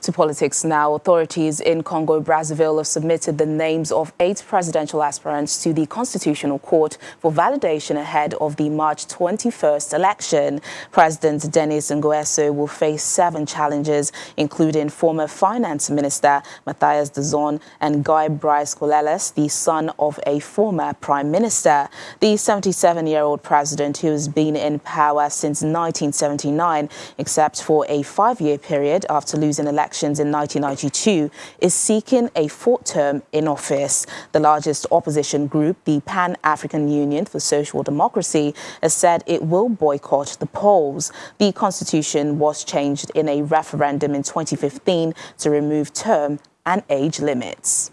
To politics now, authorities in Congo-Brazzaville have submitted the names of 8 presidential aspirants to the Constitutional Court for validation ahead of the March 21st election. President Denis Nguesso will face 7 challenges, including former Finance Minister Mathias Dazon and Guy Brice Coleles, the son of a former Prime Minister. The 77-year-old president, who has been in power since 1979, except for a 5-year period after losing elections in 1992, is seeking a 4th term in office. The largest opposition group, the Pan-African Union for Social Democracy, has said it will boycott the polls. The constitution was changed in a referendum in 2015 to remove term and age limits.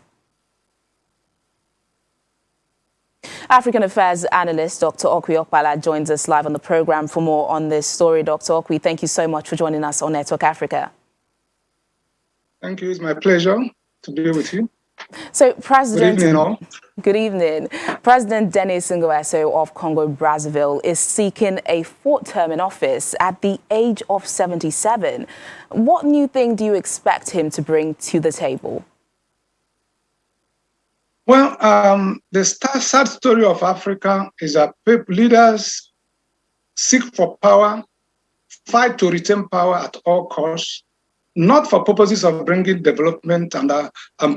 African Affairs analyst Dr. Okwi Okpala joins us live on the program for more on this story. Dr. Okwi, thank you so much for joining us on Network Africa. Thank you. It's my pleasure to be with you. So, President, good evening, all. Good evening. President Denis Nguesso of Congo-Brazzaville is seeking a 4th term in office at the age of 77. What new thing do you expect him to bring to the table? Well, the sad story of Africa is that leaders seek for power, fight to retain power at all costs, not for purposes of bringing development and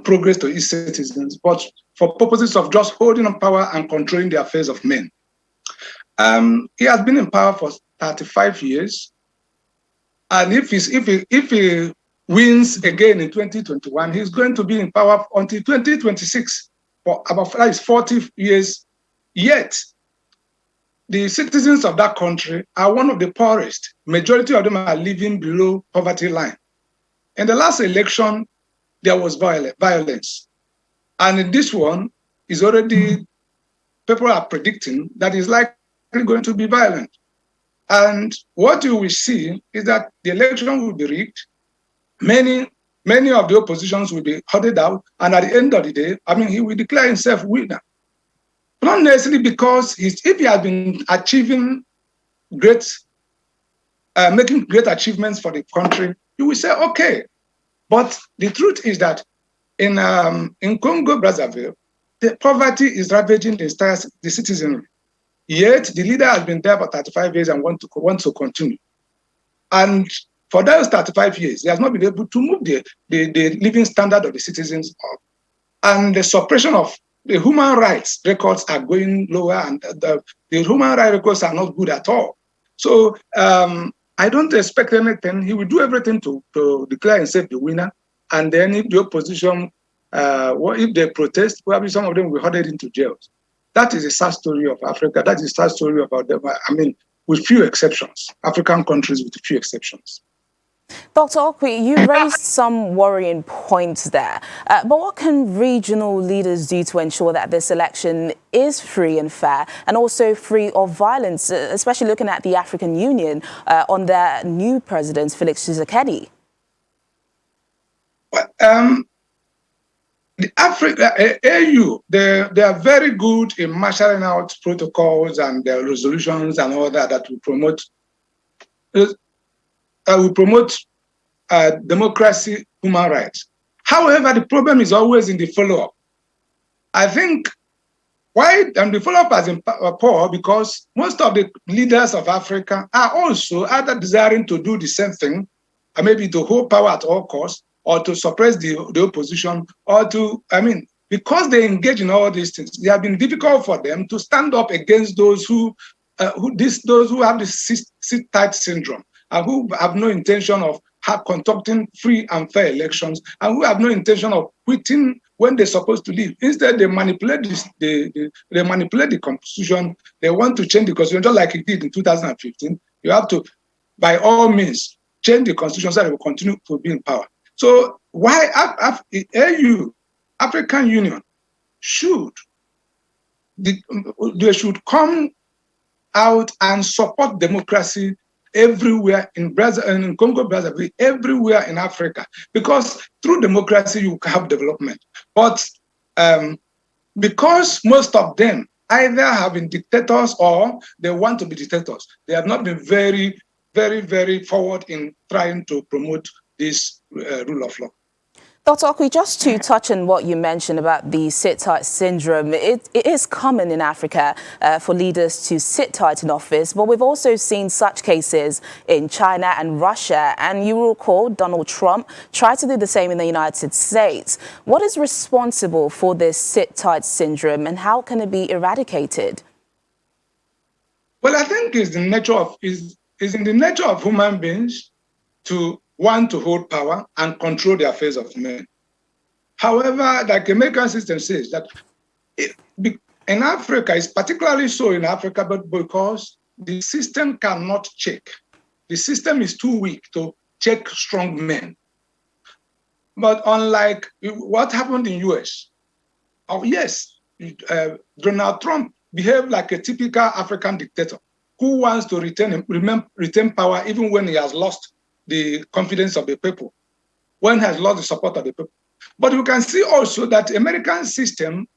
progress to its citizens, but for purposes of just holding on power and controlling the affairs of men. He has been in power for 35 years, and if he wins again in 2021, he's going to be in power until 2026. For about 40 years, yet the citizens of that country are one of the poorest. Majority of them are living below poverty line. In the last election, there was violence. And in this one, is already, people are predicting that it's likely going to be violent. And what you will see is that the election will be rigged. Many of the oppositions will be hunted out, and at the end of the day, he will declare himself winner. Not necessarily because if he has been achieving making great achievements for the country, you will say, okay. But the truth is that in Congo-Brazzaville, the poverty is ravaging the citizenry. Yet the leader has been there for 35 years and wants to continue. And for those 35 years, he has not been able to move the living standard of the citizens up. And the suppression of the human rights records are going lower, and the human rights records are not good at all. So I don't expect anything. He will do everything to declare himself the winner. And then if the opposition, if they protest, probably some of them will be herded into jails. That is a sad story of Africa. That is a sad story about them. With few exceptions, African countries with few exceptions. Dr. Okwi, you raised some worrying points there, but what can regional leaders do to ensure that this election is free and fair and also free of violence, especially looking at the African Union on their new president, Felix Tshisekedi? The AU, they are very good in marshalling out protocols and their resolutions and all that will promote democracy, human rights. However, the problem is always in the follow-up. I think the follow-up has been poor because most of the leaders of Africa are also either desiring to do the same thing, or maybe to hold power at all costs, or to suppress the opposition, or because they engage in all these things, it has been difficult for them to stand up against those who have the sit-tight syndrome, and who have no intention of conducting free and fair elections, and who have no intention of quitting when they're supposed to leave. Instead, they manipulate they manipulate the constitution. They want to change the constitution, just like it did in 2015. You have to, by all means, change the constitution so that they will continue to be in power. So why AU, African Union, they should come out and support democracy everywhere in Congo-Brazzaville, everywhere in Africa, because through democracy you have development. But because most of them either have been dictators or they want to be dictators, they have not been very, very, very forward in trying to promote this rule of law. Dr. Okwi, just to touch on what you mentioned about the sit-tight syndrome, it is common in Africa for leaders to sit tight in office, but we've also seen such cases in China and Russia, and you will recall Donald Trump tried to do the same in the United States. What is responsible for this sit-tight syndrome, and how can it be eradicated? Well, I think it's in the nature of human beings to want to hold power and control the affairs of men. However, like the American system says, that in Africa, it's particularly so in Africa, but because the system cannot check. The system is too weak to check strong men. But unlike what happened in US, yes, Donald Trump behaved like a typical African dictator who wants to retain power even when he has lost the confidence of the people, when he has lost the support of the people. But you can see also that the American system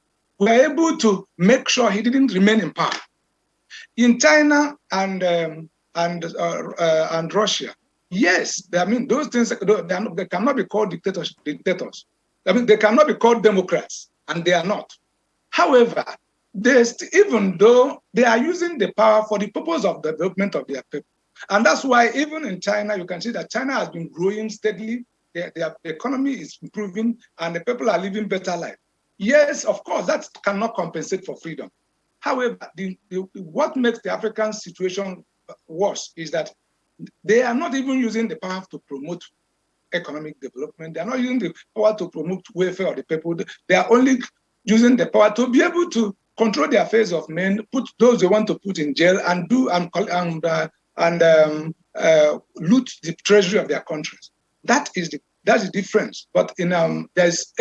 were able to make sure he didn't remain in power. In China and Russia, yes, I mean, those things, they cannot be called dictators. I mean, they cannot be called democrats, and they are not. However, even though they are using the power for the purpose of the development of their people. And that's why even in China, you can see that China has been growing steadily. Their economy is improving and the people are living better life. Yes, of course, that cannot compensate for freedom. However, what makes the African situation worse is that they are not even using the power to promote economic development. They are not using the power to promote welfare of the people. They are only using the power to be able to control the affairs of men, put those they want to put in jail, and loot the treasury of their countries. That's the difference. But there's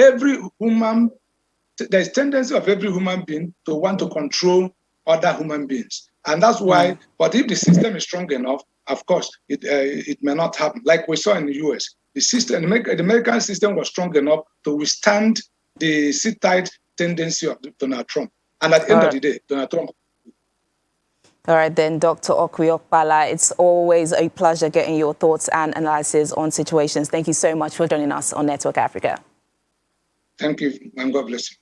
tendency of every human being to want to control other human beings, and that's why. But if the system is strong enough, of course, it may not happen. Like we saw in the US, the American system was strong enough to withstand the sit-tight tendency of Donald Trump. And at the end of the day, Donald Trump. All right, then, Dr. Okwi Okpala, it's always a pleasure getting your thoughts and analysis on situations. Thank you so much for joining us on Network Africa. Thank you, and God bless you.